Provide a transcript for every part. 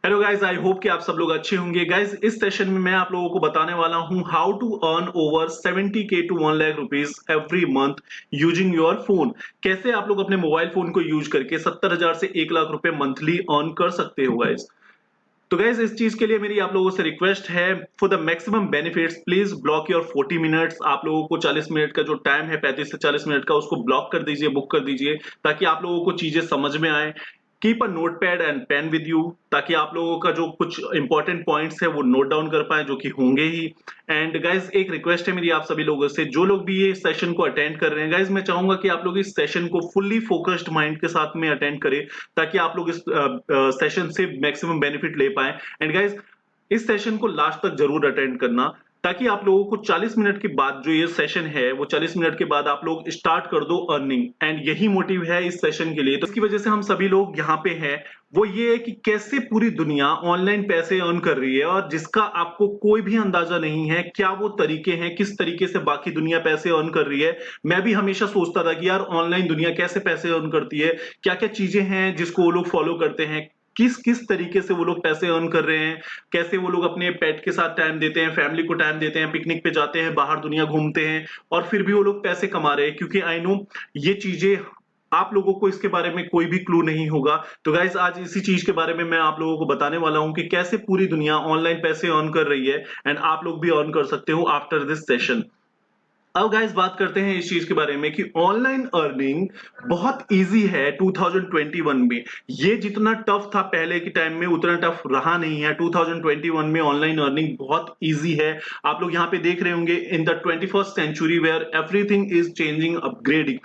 Hello guys, I hope कि आप सब लोग अच्छे होंगे। गाइस, इस सेशन में मैं आप लोगों को बताने वाला हूं how to earn over 70K to 1 lakh rupees every month using your phone. कैसे आप लोग अपने मोबाइल फोन को यूज करके 70,000 से 1 लाख रुपए मंथली अर्न कर सकते हो गाइस। तो गाइस, इस चीज के लिए मेरी आप लोगों से रिक्वेस्ट है, for the maximum benefits please block your 40 minutes. आप लोगों को 40 मिनट का जो टाइम है, 35 से 40 मिनट का, उसको ब्लॉक कर दीजिए, बुक कर दीजिए, ताकि आप लोगों को चीजें समझ में आए। Keep a notepad and pen with you, ताकि आप लोगों का जो कुछ इंपॉर्टेंट पॉइंट्स है वो नोट डाउन कर पाए, जो कि होंगे ही। एंड गाइज, एक रिक्वेस्ट है मेरी आप सभी लोगों से, जो लोग भी ये सेशन को अटेंड कर रहे हैं, गाइज मैं चाहूंगा कि आप लोग इस सेशन को फुल्ली फोकस्ड माइंड के साथ में अटेंड करें, ताकि आप लोग इस सेशन से मैक्सिमम बेनिफिट ले पाए। एंड गाइज, इस सेशन को लास्ट तक जरूर अटेंड करना, ताकि आप लोगों को 40 मिनट के बाद जो ये सेशन है, वो 40 मिनट के बाद आप लोग स्टार्ट कर दो अर्निंग। एंड यही मोटिव है इस सेशन के लिए। तो इसकी वजह से हम सभी लोग यहाँ पे हैं, वो ये है कि कैसे पूरी दुनिया ऑनलाइन पैसे अर्न कर रही है, और जिसका आपको कोई भी अंदाजा नहीं है क्या वो तरीके हैं, किस तरीके से बाकी दुनिया पैसे अर्न कर रही है। मैं भी हमेशा सोचता था कि यार ऑनलाइन दुनिया कैसे पैसे अर्न करती है, क्या क्या चीजें हैं जिसको वो लोग फॉलो करते हैं, किस किस तरीके से वो लोग पैसे अर्न कर रहे हैं, कैसे वो लोग अपने पेट के साथ टाइम देते हैं, फैमिली को टाइम देते हैं, पिकनिक पे जाते हैं, बाहर दुनिया घूमते हैं, और फिर भी वो लोग पैसे कमा रहे हैं। क्योंकि आई नो ये चीजें आप लोगों को इसके बारे में कोई भी क्लू नहीं होगा। तो गाइस, आज इसी चीज के बारे में मैं आप लोगों को बताने वाला हूं कि कैसे पूरी दुनिया ऑनलाइन पैसे अर्न कर रही है, एंड आप लोग भी अर्न कर सकते हो आफ्टर दिस सेशन। अब गाइस, बात करते हैं इस चीज के बारे में कि ऑनलाइन अर्निंग बहुत इजी है 2021 में। ये जितना टफ था पहले के टाइम में, उतना टफ रहा नहीं है। 2021 में ऑनलाइन अर्निंग बहुत इजी है। आप लोग यहाँ पे देख रहे होंगे, in the 21st century where everything is changing, upgrading,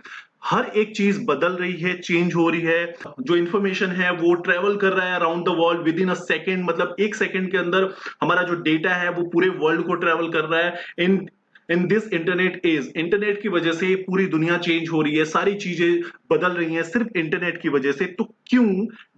हर एक चीज बदल रही है, चेंज हो रही है। जो इंफॉर्मेशन है वो ट्रेवल कर रहा है around the world with in a second, मतलब एक सेकेंड के अंदर हमारा जो डेटा है वो पूरे वर्ल्ड को ट्रेवल कर रहा है। In this internet age, internet की वजह से पूरी दुनिया चेंज हो रही है, सारी चीजें बदल रही हैं सिर्फ इंटरनेट की वजह से। तो क्यों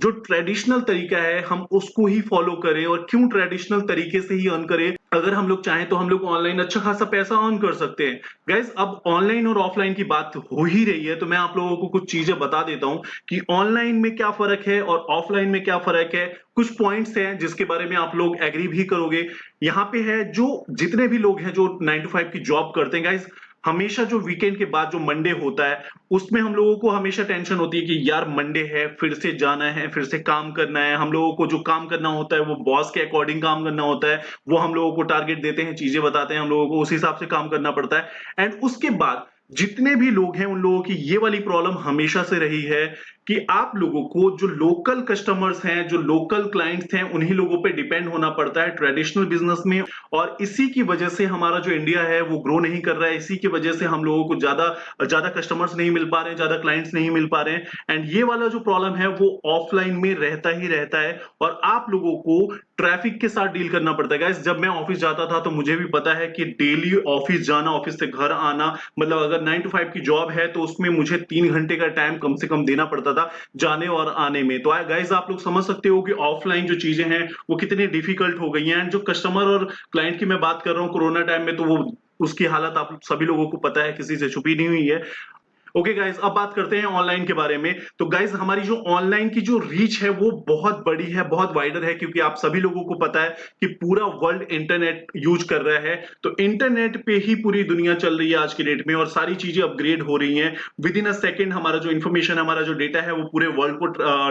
जो ट्रेडिशनल तरीका है हम उसको ही फॉलो करें, और क्यों ट्रेडिशनल तरीके से ही अर्न करें? अगर हम लोग चाहें तो हम लोग ऑनलाइन अच्छा खासा पैसा अर्न कर सकते हैं। गाइज, अब ऑनलाइन और ऑफलाइन की बात हो ही रही है, तो मैं आप लोगों को कुछ चीजें बता देता हूं कि ऑनलाइन में क्या फर्क है और ऑफलाइन में क्या फर्क है। कुछ पॉइंट्स हैं जिसके बारे में आप लोग एग्री भी करोगे। यहाँ पे है, जो जितने भी लोग हैं जो 9 to 5 की जॉब करते हैं गाइज, हमेशा जो वीकेंड के बाद जो मंडे होता है, उसमें हम लोगों को हमेशा टेंशन होती है कि यार मंडे है, फिर से जाना है, फिर से काम करना है। हम लोगों को जो काम करना होता है वो बॉस के अकॉर्डिंग काम करना होता है। वो हम लोगों को टारगेट देते हैं, चीजें बताते हैं, हम लोगों को उस हिसाब से काम करना पड़ता है। एंड उसके बाद जितने भी लोग हैं उन लोगों की ये वाली प्रॉब्लम हमेशा से रही है कि आप लोगों को जो लोकल कस्टमर्स हैं, जो लोकल क्लाइंट्स हैं, उन्हीं लोगों पे डिपेंड होना पड़ता है ट्रेडिशनल बिजनेस में। और इसी की वजह से हमारा जो इंडिया है वो ग्रो नहीं कर रहा है। इसी की वजह से हम लोगों को ज्यादा ज्यादा कस्टमर्स नहीं मिल पा रहे हैं, ज्यादा क्लाइंट्स नहीं मिल पा रहे हैं। एंड ये वाला जो प्रॉब्लम है वो ऑफलाइन में रहता ही रहता है, और आप लोगों को ट्रैफिक के साथ डील करना पड़ता है। गाइस, जब मैं ऑफिस जाता था तो मुझे भी पता है कि डेली ऑफिस जाना, ऑफिस से घर आना, मतलब अगर 9 to 5 की जॉब है तो उसमें मुझे 3 घंटे का टाइम कम से कम देना पड़ता था जाने और आने में। तो गाइस, आप लोग समझ सकते हो कि ऑफलाइन जो चीजें हैं वो कितनी डिफिकल्ट हो गई हैं। एंड जो कस्टमर और क्लाइंट की मैं बात कर रहा हूँ कोरोना टाइम में, तो वो उसकी हालत आप सभी लोगों को पता है, किसी से छुपी नहीं हुई है। ओके गाइस, अब बात करते हैं ऑनलाइन के बारे में। तो गाइस, हमारी जो ऑनलाइन की जो रीच है वो बहुत बड़ी है, बहुत वाइडर है, क्योंकि आप सभी लोगों को पता है कि पूरा वर्ल्ड इंटरनेट यूज कर रहा है। तो इंटरनेट पे ही पूरी दुनिया चल रही है आज की डेट में, और सारी चीजें अपग्रेड हो रही हैं। विद इन अ सेकेंड हमारा जो इंफॉर्मेशन, हमारा जो डेटा है वो पूरे वर्ल्ड को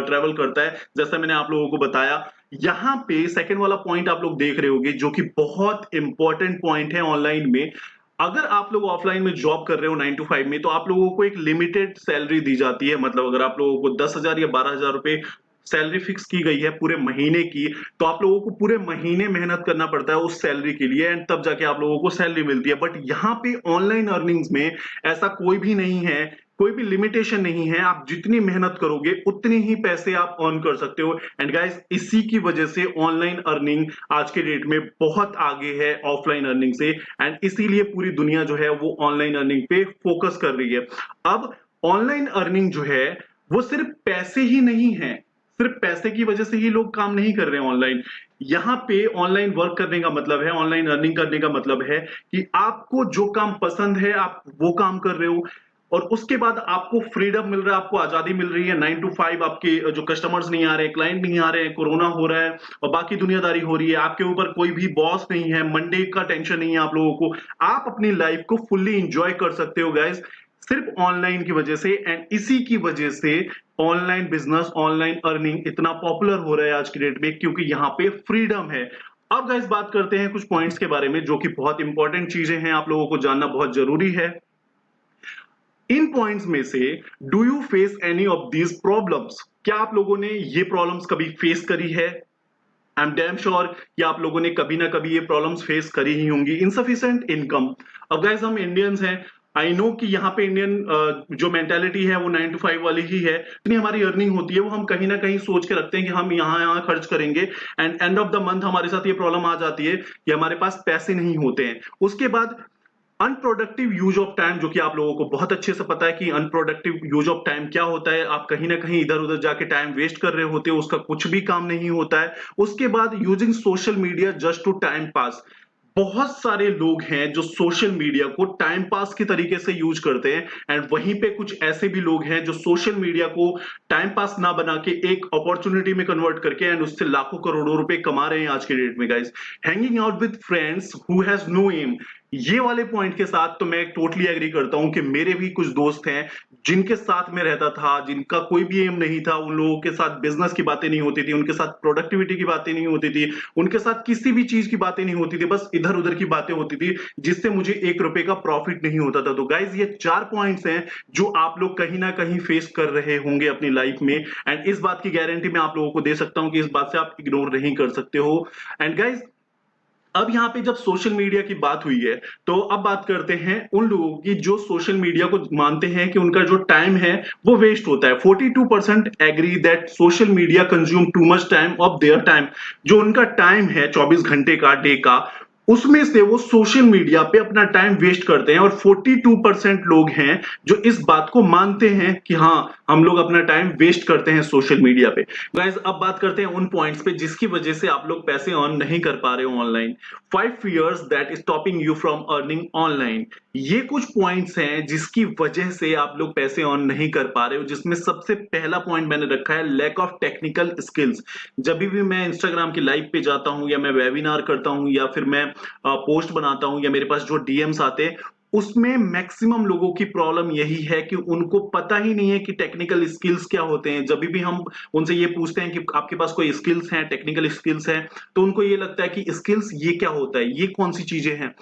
ट्रेवल करता है, जैसा मैंने आप लोगों को बताया। यहाँ पे सेकंड वाला पॉइंट आप लोग देख रहे होंगे, जो कि बहुत इंपॉर्टेंट पॉइंट है ऑनलाइन में। अगर आप लोग ऑफलाइन में जॉब कर रहे हो 9 to 5 में, तो आप लोगों को एक लिमिटेड सैलरी दी जाती है। मतलब अगर आप लोगों को 10,000 या 12,000 रुपए सैलरी फिक्स की गई है पूरे महीने की, तो आप लोगों को पूरे महीने मेहनत करना पड़ता है उस सैलरी के लिए, एंड तब जाके आप लोगों को सैलरी मिलती है। बट यहाँ पे ऑनलाइन अर्निंग्स में ऐसा कोई भी नहीं है, कोई भी लिमिटेशन नहीं है। आप जितनी मेहनत करोगे उतने ही पैसे आप अर्न कर सकते हो। एंड गाइस, इसी की वजह से ऑनलाइन अर्निंग आज के डेट में बहुत आगे है ऑफलाइन अर्निंग से, एंड इसीलिए पूरी दुनिया जो है वो ऑनलाइन अर्निंग पे फोकस कर रही है। अब ऑनलाइन अर्निंग जो है वो सिर्फ पैसे ही नहीं है, सिर्फ पैसे की वजह से ही लोग काम नहीं कर रहे हैं ऑनलाइन। यहाँ पे ऑनलाइन वर्क करने का मतलब है, ऑनलाइन अर्निंग करने का मतलब है कि आपको जो काम पसंद है आप वो काम कर रहे हो। और उसके बाद आपको फ्रीडम मिल रहा है, आपको आजादी मिल रही है। 9 to 5 आपके जो कस्टमर्स नहीं आ रहे, क्लाइंट नहीं आ रहे हैं, कोरोना हो रहा है और बाकी दुनियादारी हो रही है, आपके ऊपर कोई भी बॉस नहीं है, मंडे का टेंशन नहीं है आप लोगों को। आप अपनी लाइफ को फुल्ली इंजॉय कर सकते हो गाइस, सिर्फ ऑनलाइन की वजह से। एंड इसी की वजह से ऑनलाइन बिजनेस, ऑनलाइन अर्निंग इतना पॉपुलर हो रहा है आज की डेट में, क्योंकि यहाँ पे फ्रीडम है। अब गाइस बात करते हैं कुछ पॉइंट्स के बारे में जो कि बहुत इंपॉर्टेंट चीजें हैं, आप लोगों को जानना बहुत जरूरी है। इन पॉइंट्स में से do you face any of these problems? क्या आप लोगों ने ये प्रॉब्लम्स कभी फेस करी है? आई एम डैम श्योर कि आप लोगों ने कभी ना कभी ये प्रॉब्लम्स फेस करी ही होंगी। Insufficient income. अब गाइस हम इंडियंस हैं, आई नो कि यहाँ पे इंडियन जो मेंटेलिटी है वो 9 to 5 वाली ही है। इतनी हमारी अर्निंग होती है वो हम कहीं ना कहीं सोच के रखते हैं कि हम यहाँ यहाँ खर्च करेंगे, and end of the month हमारे साथ ये प्रॉब्लम आ जाती है कि हमारे पास पैसे नहीं होते हैं। उसके बाद अनप्रोडक्टिव यूज ऑफ टाइम, जो कि आप लोगों को बहुत अच्छे से पता है कि अनप्रोडक्टिव यूज ऑफ टाइम क्या होता है। आप कहीं ना कहीं इधर उधर जाके टाइम वेस्ट कर रहे होते हो, उसका कुछ भी काम नहीं होता है। उसके बाद using social media just to time pass. बहुत सारे लोग हैं जो सोशल मीडिया को टाइम पास के तरीके से यूज करते हैं, एंड वहीं पे कुछ ऐसे भी लोग हैं जो सोशल मीडिया को टाइम पास ना बना के एक अपॉर्चुनिटी में कन्वर्ट करके एंड उससे लाखों करोड़ों रुपए कमा रहे हैं आज के डेट में guys. Hanging out with friends who has no aim. ये वाले पॉइंट के साथ तो मैं टोटली एग्री करता हूं कि मेरे भी कुछ दोस्त हैं जिनके साथ में रहता था, जिनका कोई भी एम नहीं था, उन लोगों के साथ बिजनेस की बातें नहीं होती थी, उनके साथ प्रोडक्टिविटी की बातें नहीं होती थी, उनके साथ किसी भी चीज की बातें नहीं होती थी, बस इधर उधर की बातें होती थी जिससे मुझे 1 रुपए का प्रॉफिट नहीं होता था। तो गाइज ये 4 पॉइंट्स हैं जो आप लोग कहीं ना कहीं फेस कर रहे होंगे अपनी लाइफ में, एंड इस बात की गारंटी मैं आप लोगों को दे सकता हूं कि इस बात से आप इग्नोर नहीं कर सकते हो। एंड गाइज अब यहाँ पे जब सोशल मीडिया की बात हुई है तो अब बात करते हैं उन लोगों की जो सोशल मीडिया को मानते हैं कि उनका जो टाइम है वो वेस्ट होता है। 42% agree that social media consume too much time of their time. जो उनका टाइम है 24 घंटे का डे का, उसमें से वो सोशल मीडिया पे अपना टाइम वेस्ट करते हैं। और 42% लोग हैं जो इस बात को मानते हैं कि हाँ हम लोग अपना टाइम वेस्ट करते हैं सोशल मीडिया पे। गाइस अब बात करते हैं उन पॉइंट्स पे जिसकी वजह से आप लोग पैसे अर्न नहीं कर पा रहे हो online. 5 fears that stopping you from earning online. ये कुछ पॉइंट्स हैं जिसकी वजह से आप लोग पैसे अर्न नहीं कर पा रहे हो, जिसमें सबसे पहला पॉइंट मैंने रखा है लैक ऑफ टेक्निकल स्किल्स। जब भी मैं इंस्टाग्राम की लाइव पे जाता हूं या मैं वेबिनार करता हूं या फिर मैं पोस्ट बनाता हूं या मेरे पास जो डीएम्स आते हैं, उसमें मैक्सिमम लोगों की प्रॉब्लम यही है कि उनको पता ही नहीं है कि टेक्निकल स्किल्स क्या होते हैं। जब भी हम उनसे ये पूछते हैं कि आपके पास कोई स्किल्स हैं, टेक्निकल स्किल्स हैं, तो उनको ये लगता है कि स्किल्स ये क्या होता है, ये कौन सी चीजें हैं।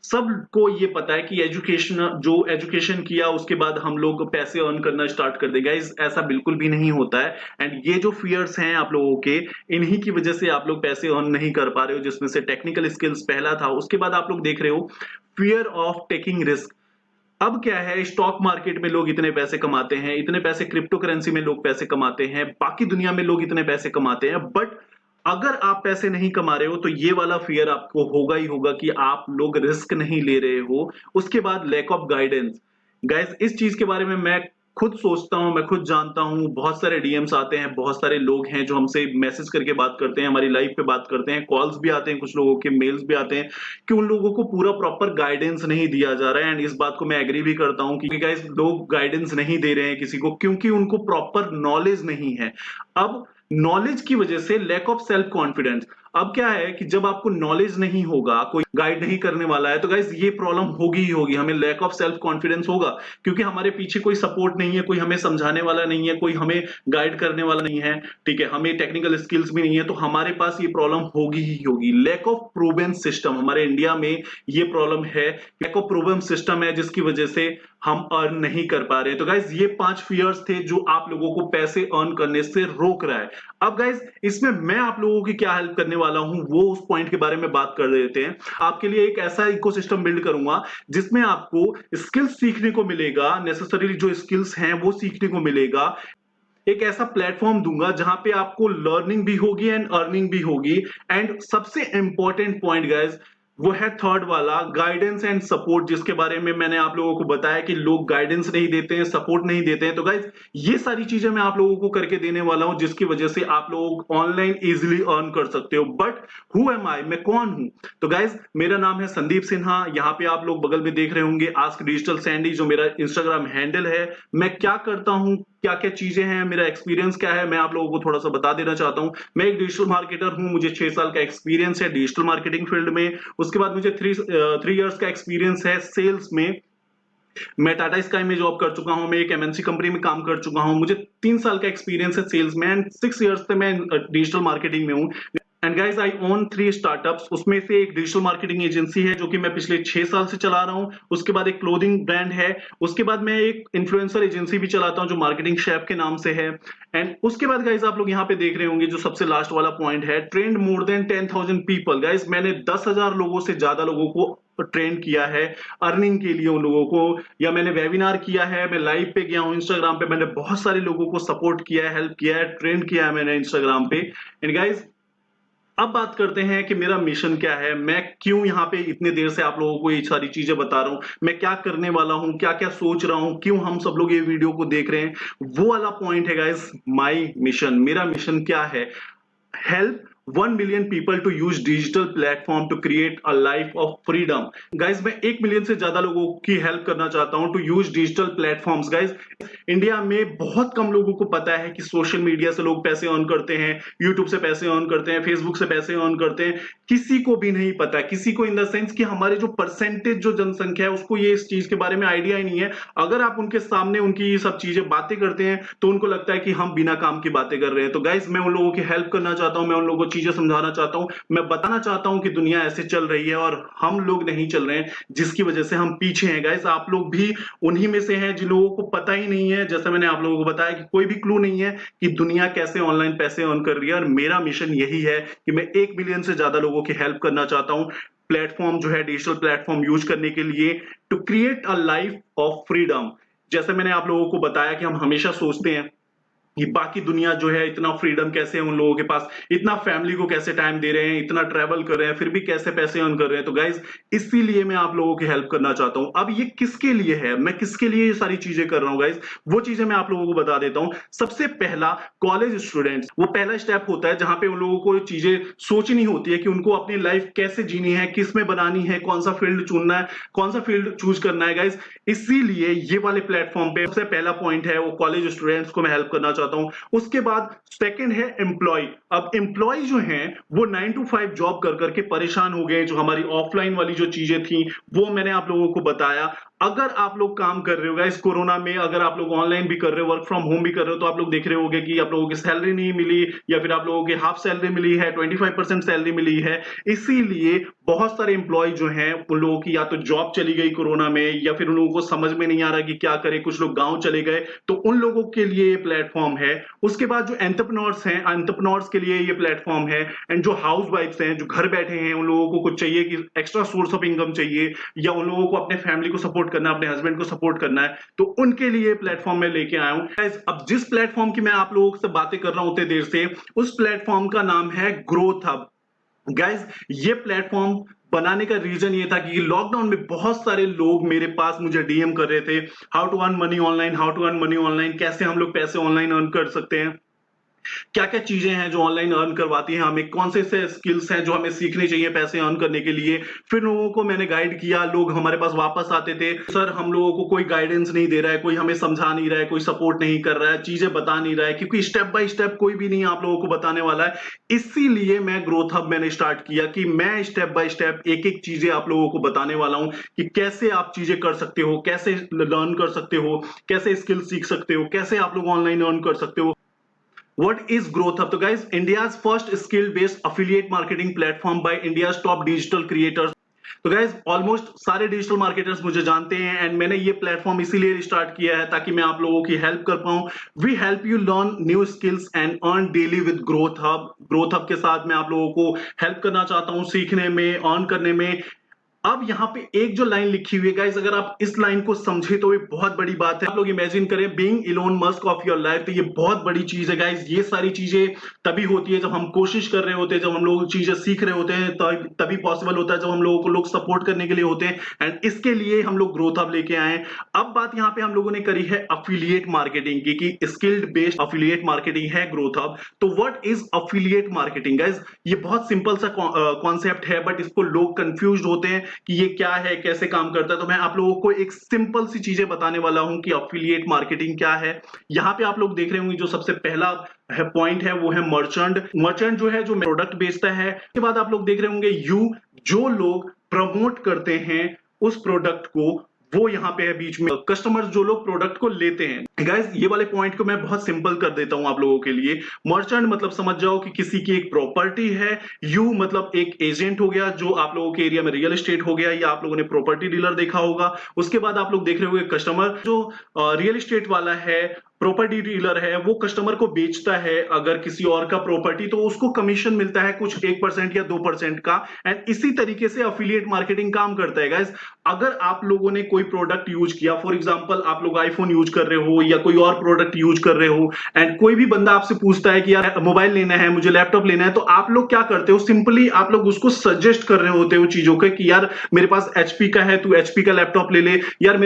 सबको ये पता है कि एजुकेशन, जो एजुकेशन किया उसके बाद हम लोग पैसे अर्न करना स्टार्ट कर देगा। ऐसा बिल्कुल भी नहीं होता है। एंड ये जो फियर्स हैं आप लोगों के, इन्हीं की वजह से आप लोग पैसे अर्न नहीं कर पा रहे हो, जिसमें से टेक्निकल स्किल्स पहला था। उसके बाद आप लोग देख रहे हो फियर ऑफ टेकिंग रिस्क। अब क्या है, स्टॉक मार्केट में लोग इतने पैसे कमाते हैं, इतने पैसे क्रिप्टो करेंसी में लोग पैसे कमाते हैं, बाकी दुनिया में लोग इतने पैसे कमाते हैं, बट अगर आप पैसे नहीं कमा रहे हो तो ये वाला फियर आपको होगा ही होगा कि आप लोग रिस्क नहीं ले रहे हो। उसके बाद लैक ऑफ गाइडेंस। गाइस इस चीज के बारे में मैं खुद सोचता हूं, मैं खुद जानता हूं, बहुत सारे डीएम्स आते हैं, बहुत सारे लोग हैं जो हमसे मैसेज करके बात करते हैं, हमारी लाइव पे बात करते हैं, कॉल्स भी आते हैं, कुछ लोगों के मेल्स भी आते हैं कि उन लोगों को पूरा प्रॉपर गाइडेंस नहीं दिया जा रहा है। एंड इस बात को मैं एग्री भी करता हूं कि गाइस लोग गाइडेंस नहीं दे रहे हैं किसी को, क्योंकि उनको प्रॉपर नॉलेज नहीं है। अब नॉलेज की वजह से लैक ऑफ सेल्फ कॉन्फिडेंस। अब क्या है कि जब आपको नॉलेज नहीं होगा, कोई गाइड नहीं करने वाला है, तो गाइस ये प्रॉब्लम होगी ही होगी, हमें लैक ऑफ सेल्फ कॉन्फिडेंस होगा, क्योंकि हमारे पीछे कोई सपोर्ट नहीं है, कोई हमें समझाने वाला नहीं है, कोई हमें गाइड करने वाला नहीं है, ठीक है, हमें टेक्निकल स्किल्स भी नहीं है, तो हमारे पास ये प्रॉब्लम होगी ही होगी। लैक ऑफ प्रूवन सिस्टम, हमारे इंडिया में ये प्रॉब्लम है, लैक ऑफ प्रूवन सिस्टम है, जिसकी वजह से हम अर्न नहीं कर पा रहे। तो गाइज ये 5 फियर्स थे जो आप लोगों को पैसे अर्न करने से रोक रहा है। अब गाइज इसमें मैं आप लोगों की क्या हेल्प करने वाला हूं, वो उस पॉइंट के बारे में बात कर देते हैं। आपके लिए एक ऐसा इकोसिस्टम बिल्ड करूंगा जिसमें आपको स्किल्स सीखने को मिलेगा, नेसेसरी जो स्किल्स हैं वो सीखने को मिलेगा। एक ऐसा प्लेटफॉर्म दूंगा जहां पे आपको लर्निंग भी होगी एंड अर्निंग भी होगी। एंड सबसे इंपॉर्टेंट पॉइंट गाइज, वो है थर्ड वाला, गाइडेंस एंड सपोर्ट, जिसके बारे में मैंने आप लोगों को बताया कि लोग गाइडेंस नहीं देते हैं, सपोर्ट नहीं देते हैं। तो गाइज ये सारी चीजें मैं आप लोगों को करके देने वाला हूं, जिसकी वजह से आप लोग ऑनलाइन इजिली अर्न कर सकते हो। बट हु एम आई, मैं कौन हूं? तो गाइज मेरा नाम है संदीप सिन्हा। यहाँ पे आप लोग बगल में देख रहे होंगे आस्क डिजिटल सैंडी, जो मेरा इंस्टाग्राम हैंडल है। मैं क्या करता हूं, क्या क्या चीजें हैं, मेरा एक्सपीरियंस क्या है, मैं आप लोगों को थोड़ा सा बता देना चाहता हूं। मैं एक डिजिटल मार्केटर हूं, मुझे 6 साल का एक्सपीरियंस है डिजिटल मार्केटिंग फील्ड में। उसके बाद मुझे 3 इयर्स का एक्सपीरियंस है सेल्स में। मैं टाटा स्काई में जॉब कर चुका हूं, मैं एक एमएनसी कंपनी में काम कर चुका हूं। मुझे 3 साल का एक्सपीरियंस है सेल्स में एंड 6 इयर्स से मैं डिजिटल मार्केटिंग में हूं। And guys I own 3 startups. उसमें से एक डिजिटल मार्केटिंग एजेंसी है जो कि मैं पिछले 6 साल से चला रहा हूं। उसके बाद एक क्लोथिंग ब्रांड है। उसके बाद मैं एक इन्फ्लुएंसर एजेंसी भी चलाता हूं जो मार्केटिंग शेफ के नाम से है। एंड उसके बाद गाइस आप लोग यहाँ पे देख रहे होंगे जो सबसे लास्ट वाला पॉइंट है, trend more than 10,000 people. Guys मैंने 10,000 लोगों से ज्यादा लोगों को ट्रेन किया है अर्निंग के लिए उन लोगों को, या मैंने वेबिनार किया है, मैं लाइव पे गया हूं इंस्टाग्राम पे, मैंने बहुत सारे लोगों को सपोर्ट किया है, हेल्प किया है, ट्रेन किया है मैंने इंस्टाग्राम पे। एंड गाइस अब बात करते हैं कि मेरा मिशन क्या है, मैं क्यों यहाँ पे इतने देर से आप लोगों को ये सारी चीजें बता रहा हूं, मैं क्या करने वाला हूं, क्या क्या सोच रहा हूं, क्यों हम सब लोग ये वीडियो को देख रहे हैं। वो वाला पॉइंट है गाइस, माय मिशन। मेरा मिशन क्या है? Help 1 million people to use digital platform to create a life of freedom. Guys मैं 1 मिलियन से ज्यादा लोगों की हेल्प करना चाहता हूं to use digital platforms. Guys India में बहुत कम लोगों को पता है कि सोशल मीडिया से लोग पैसे अर्न करते हैं, यूट्यूब से पैसे अर्न करते हैं, फेसबुक से पैसे अर्न करते हैं। किसी को भी नहीं पता, किसी को इन द सेंस कि हमारे जो परसेंटेज जो जनसंख्या है उसको ये इस चीज के बारे में आइडिया ही नहीं है। अगर आप उनके सामने उनकी ये सब चीजें बातें करते हैं तो उनको लगता है कि हम बिना काम की बातें कर रहे हैं। तो गाइज मैं उन लोगों की हेल्प करना चाहता हूं, मैं उन लोगों को चीजें समझाना चाहता हूं, मैं बताना चाहता हूं कि दुनिया ऐसे चल रही है और हम लोग नहीं चल रहे हैं, जिसकी वजह से हम पीछे हैं। गाइज आप लोग भी उन्हीं में से हैं जिन लोगों को पता ही नहीं है, जैसे मैंने आप लोगों को बताया कि कोई भी क्लू नहीं है कि दुनिया कैसे ऑनलाइन पैसे अर्न कर रही है। और मेरा मिशन यही है कि मैं 1 मिलियन से ज्यादा लोगों की हेल्प करना चाहता हूं प्लेटफॉर्म जो है डिजिटल प्लेटफॉर्म यूज करने के लिए, to create a life of freedom. जैसे मैंने आप लोगों को बताया कि हम हमेशा सोचते हैं कि बाकी दुनिया जो है इतना फ्रीडम कैसे है उन लोगों के पास, इतना फैमिली को कैसे टाइम दे रहे हैं, इतना ट्रैवल कर रहे हैं, फिर भी कैसे पैसे अर्न कर रहे हैं। तो गाइज इसीलिए मैं आप लोगों की हेल्प करना चाहता हूं। अब ये किसके लिए है, मैं किसके लिए ये सारी चीजें कर रहा हूं गाइज, वो चीजें मैं आप लोगों को बता देता हूं। सबसे पहला कॉलेज स्टूडेंट्स, वो पहला स्टेप होता है जहां पे उन लोगों को चीजें सोचनी होती है कि उनको अपनी लाइफ कैसे जीनी है, किस में बनानी है, कौन सा फील्ड चुनना है, कौन सा फील्ड चूज करना है। गाइज इसीलिए ये वाले प्लेटफॉर्म पे सबसे पहला पॉइंट है वो कॉलेज स्टूडेंट्स को मैं हेल्प करना चाहता हूं। उसके बाद सेकंड है एम्प्लॉय। अब एम्प्लॉय जो हैं वो 9 to 5 जॉब कर करके परेशान हो गए। जो हमारी ऑफलाइन वाली जो चीजें थी वो मैंने आप लोगों को बताया। अगर आप लोग काम कर रहे हो इस कोरोना में, अगर आप लोग ऑनलाइन भी कर रहे हो, वर्क फ्रॉम होम भी कर रहे हो, तो आप लोग देख रहे होंगे कि आप लोगों की सैलरी नहीं मिली, या फिर आप लोगों की हाफ सैलरी मिली है, 25% सैलरी मिली है। इसीलिए बहुत सारे एम्प्लॉय जो हैं उन लोगों की या तो जॉब चली गई कोरोना में, या फिर उन लोगों को समझ में नहीं आ रहा कि क्या करें, कुछ लोग गांव चले गए। तो उन लोगों के लिए ये प्लेटफॉर्म है। उसके बाद जो एंटरप्रेन्योर्स हैं, एंटरप्रेन्योर्स के लिए ये प्लेटफॉर्म है। एंड जो हाउस वाइफ्स हैं जो घर बैठे हैं, उन लोगों को कुछ चाहिए कि एक्स्ट्रा सोर्स ऑफ इनकम चाहिए, या उन लोगों को अपने फैमिली को सपोर्ट करना है, अपने हस्बैंड को सपोर्ट करना है, तो उनके लिए प्लेटफॉर्म में लेके आया हूं। Guys, अब जिस प्लेटफॉर्म की मैं आप लोगों से बातें कर रहा हूं उतने देर से, उस प्लेटफॉर्म का नाम है ग्रोथ हब। गाइज ये प्लेटफॉर्म बनाने का रीजन ये था कि लॉकडाउन में बहुत सारे लोग मेरे पास मुझे डीएम कर रहे थे, how to earn money online, how to earn money online, कैसे हम लोग पैसे ऑनलाइन अर्न कर सकते हैं, क्या क्या चीजें हैं जो ऑनलाइन अर्न करवाती हैं हमें, कौन से स्किल्स हैं जो हमें सीखने चाहिए पैसे अर्न करने के लिए। फिर लोगों को मैंने गाइड किया, लोग हमारे पास वापस आते थे, सर हम लोगों को कोई गाइडेंस नहीं दे रहा है, कोई हमें समझा नहीं रहा है, कोई सपोर्ट नहीं कर रहा है, चीजें बता नहीं रहा है, क्योंकि स्टेप बाय स्टेप कोई भी नहीं आप लोगों को बताने वाला है। इसीलिए मैं ग्रोथ हब मैंने स्टार्ट किया कि मैं स्टेप बाय स्टेप एक एक चीजें आप लोगों को बताने वाला हूं कि कैसे आप चीजें कर सकते हो, कैसे लर्न कर सकते हो, कैसे स्किल सीख सकते हो, कैसे आप लोग ऑनलाइन अर्न कर सकते हो। What is Growth Hub? तो guys, India's first skill-based affiliate marketing platform by India's top digital creators. तो गाइज ऑलमोस्ट सारे डिजिटल मार्केटर्स मुझे जानते हैं, एंड मैंने ये प्लेटफॉर्म इसीलिए स्टार्ट किया है ताकि मैं आप लोगों की हेल्प कर पाऊं। We help you learn new skills and earn daily with Growth Hub. Growth Hub के साथ मैं आप लोगों को हेल्प करना चाहता हूं सीखने में, अर्न करने में। अब यहाँ पे एक जो लाइन लिखी हुई है गाइस, अगर आप इस लाइन को समझे तो ये बहुत बड़ी बात है। आप लोग इमेजिन करें being Elon Musk of your life, तो ये बहुत बड़ी चीज है गाइस। ये सारी चीजें तभी होती है जब हम कोशिश कर रहे होते हैं, जब हम लोग चीजें सीख रहे होते हैं, तभी पॉसिबल होता है जब हम लोगों को लोग सपोर्ट करने के लिए होते हैं। एंड इसके लिए हम लोग ग्रोथ अब लेके आए हैं। अब बात यहाँ पे हम लोगों ने करी है अफिलिएट मार्केटिंग की, कि स्किल्ड बेस्ड अफिलिएट मार्केटिंग है ग्रोथ हब। तो what is affiliate marketing guys? ये बहुत सिंपल सा कॉन्सेप्ट है, बट इसको लोग कंफ्यूज होते हैं कि ये क्या है, कैसे काम करता है। तो मैं आप लोगों को एक सिंपल सी चीजें बताने वाला हूं कि अफिलिएट मार्केटिंग क्या है। यहाँ पे आप लोग देख रहे होंगे जो सबसे पहला है पॉइंट है वो है मर्चेंट। मर्चेंट जो है जो प्रोडक्ट बेचता है। उसके बाद आप लोग देख रहे होंगे यू, जो लोग प्रमोट करते हैं उस प्रोडक्ट को, वो यहाँ पे है बीच में कस्टमर्स, जो लोग प्रोडक्ट को लेते हैं। गाइस ये वाले पॉइंट को मैं बहुत सिंपल कर देता हूं आप लोगों के लिए। मर्चेंट मतलब समझ जाओ कि किसी की एक प्रॉपर्टी है। यू मतलब एक एजेंट हो गया, जो आप लोगों के एरिया में रियल एस्टेट हो गया, या आप लोगों ने प्रॉपर्टी डीलर देखा होगा। उसके बाद आप लोग देख रहे होंगे कस्टमर, जो रियल एस्टेट वाला है, प्रॉपर्टी डीलर है, वो कस्टमर को बेचता है अगर किसी और का प्रॉपर्टी, तो उसको कमीशन मिलता है कुछ 1% या 2% का। एंड इसी तरीके से अफिलिएट मार्केटिंग काम करता है गाइस। अगर आप लोगों ने कोई प्रोडक्ट यूज किया, फॉर एग्जांपल आप लोग आईफोन यूज कर रहे हो या कोई और प्रोडक्ट यूज कर रहे हो, एंड कोई भी बंदा आपसे पूछता है कि यार मोबाइल लेना है, मुझे लैपटॉप लेना है, तो आप लोग क्या करते हो? सिंपली आप लोग उसको सजेस्ट कर रहे होते हो चीजों के, कि यार मेरे पास एचपी का है, तू एचपी का लैपटॉप ले ले। यार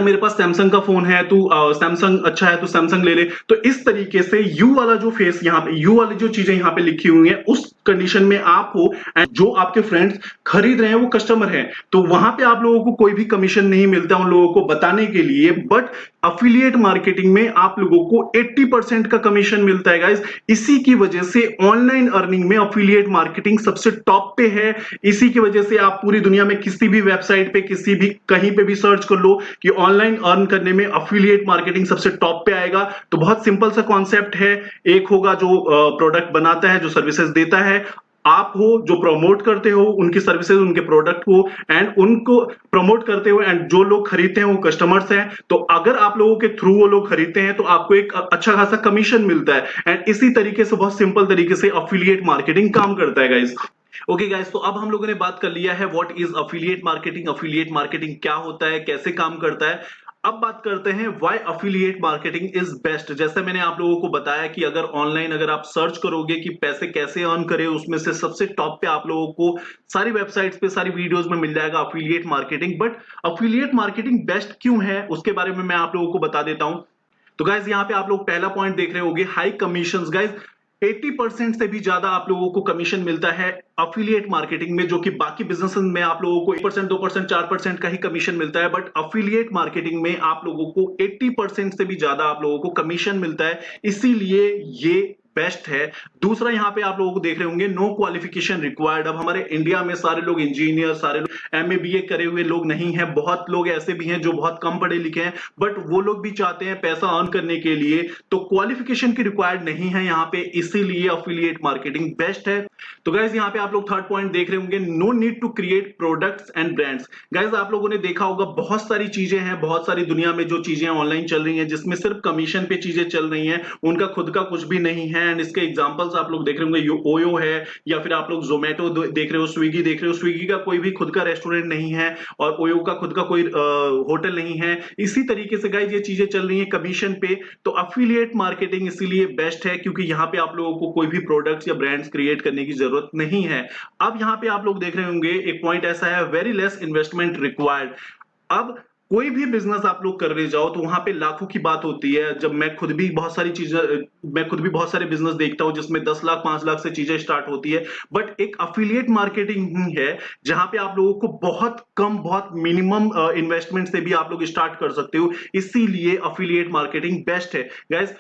मेरे पास सैमसंग का फोन है, तू सैमसंग अच्छा है, तू सैमसंग ले ले। तो इस तरीके से यू वाला जो फेस यहाँ पे, यू वाली जो चीजें यहाँ पे लिखी हुई है, उस कंडीशन में आप हो, एंड जो आपके फ्रेंड्स खरीद रहे हैं वो कस्टमर हैं, तो वहां पे आप लोगों को कोई भी कमीशन नहीं मिलता उन लोगों को बताने के लिए। बट अफिलिएट मार्केटिंग में आप लोगों को 80% का कमीशन मिलता है गाइस। इसी की वजह से ऑनलाइन अर्निंग में अफिलिएट मार्केटिंग सबसे टॉप पे है। इसी की वजह से आप पूरी दुनिया में किसी भी वेबसाइट पे, किसी भी कहीं पे भी सर्च कर लो कि ऑनलाइन अर्न करने में अफिलिएट मार्केटिंग सबसे टॉप पे आएगा। तो बहुत सिंपल सा कॉन्सेप्ट है। एक होगा जो प्रोडक्ट बनाता है, जो सर्विसेज देता है, आप हो जो प्रमोट करते हो उनकी सर्विसेज, उनके प्रोडक्ट को, एंड उनको प्रमोट करते हो, एंड जो लोग खरीदते हैं वो कस्टमर्स हैं। तो अगर आप लोगों के थ्रू वो लोग खरीदते हैं तो आपको एक अच्छा खासा कमीशन मिलता है। एंड इसी तरीके से, बहुत सिंपल तरीके से अफिलिएट मार्केटिंग काम करता है गाइस। ओके गाइस, तो अब हम लोगों ने बात कर लिया है what is affiliate marketing, affiliate marketing क्या होता है, कैसे काम करता है। अब बात करते हैं why affiliate marketing is best. जैसे मैंने आप लोगों को बताया कि अगर ऑनलाइन अगर आप सर्च करोगे कि पैसे कैसे अर्न करें, उसमें से सबसे टॉप पे आप लोगों को सारी वेबसाइट्स पे, सारी वीडियोस में मिल जाएगा affiliate marketing. But affiliate marketing best क्यों है उसके बारे में मैं आप लोगों को बता देता हूं। तो गाइज यहाँ पे आप लोग पहला पॉइंट देख रहे होंगे, हाई कमीशंस। गाइज 80% से भी ज्यादा आप लोगों को कमीशन मिलता है अफिलिएट मार्केटिंग में, जो कि बाकी बिजनेस में आप लोगों को 1%, 2%, 4% का ही कमीशन मिलता है। बट अफिलिएट मार्केटिंग में आप लोगों को 80% से भी ज्यादा आप लोगों को कमीशन मिलता है, इसीलिए ये बेस्ट है। दूसरा यहाँ पे आप लोगों को देख रहे होंगे, नो क्वालिफिकेशन रिक्वायर्ड। अब हमारे इंडिया में सारे लोग इंजीनियर, सारे लोग एमए बीए करे हुए लोग नहीं है। बहुत लोग ऐसे भी हैं जो बहुत कम पढ़े लिखे हैं, बट वो लोग भी चाहते हैं पैसा अर्न करने के लिए, तो क्वालिफिकेशन की रिक्वायर्ड नहीं है यहाँ पे, इसीलिए अफिलिएट मार्केटिंग बेस्ट है। तो गाइज यहाँ पे आप लोग थर्ड पॉइंट देख रहे होंगे, no need to create products and brands. Guys आप लोगों ने देखा होगा बहुत सारी चीजें हैं, बहुत सारी दुनिया में जो चीजें ऑनलाइन चल रही हैं, जिसमें सिर्फ कमीशन पे चीजें चल रही हैं, उनका खुद का कुछ भी नहीं है। एंड इसके एग्जांपल्स आप लोग देख रहे होंगे, ओयो है, या फिर आप लोग जोमेटो देख रहे हो, स्विगी देख रहे हो। स्विगी का कोई भी खुद का रेस्टोरेंट नहीं है, और ओयो का खुद का कोई होटल नहीं है। इसी तरीके से गाइज ये चीजें चल रही है कमीशन पे। तो अफिलिएट मार्केटिंग इसीलिए बेस्ट है क्योंकि यहाँ पे आप लोगों को कोई भी प्रोडक्ट्स या ब्रांड्स क्रिएट करने की जरूरत नहीं है। अब यहाँ पे आप लोग देख रहे होंगे एक पॉइंट ऐसा है, वेरी लेस इन्वेस्टमेंट रिक्वायर्ड। अब कोई भी बिजनेस आप लोग करने जाओ तो वहां पे लाखों की बात होती है। जब मैं खुद भी बहुत सारी चीजें, मैं खुद भी बहुत सारे बिजनेस देखता हूं जिसमें 10 लाख 5 लाख से चीजें स्टार्ट होती है। बट एक अफिलिएट मार्केटिंग ही है जहां पे आप लोगों को बहुत कम, बहुत मिनिमम इन्वेस्टमेंट से भी आप लोग स्टार्ट कर सकते हो, इसीलिए अफिलिएट मार्केटिंग बेस्ट है गाइस।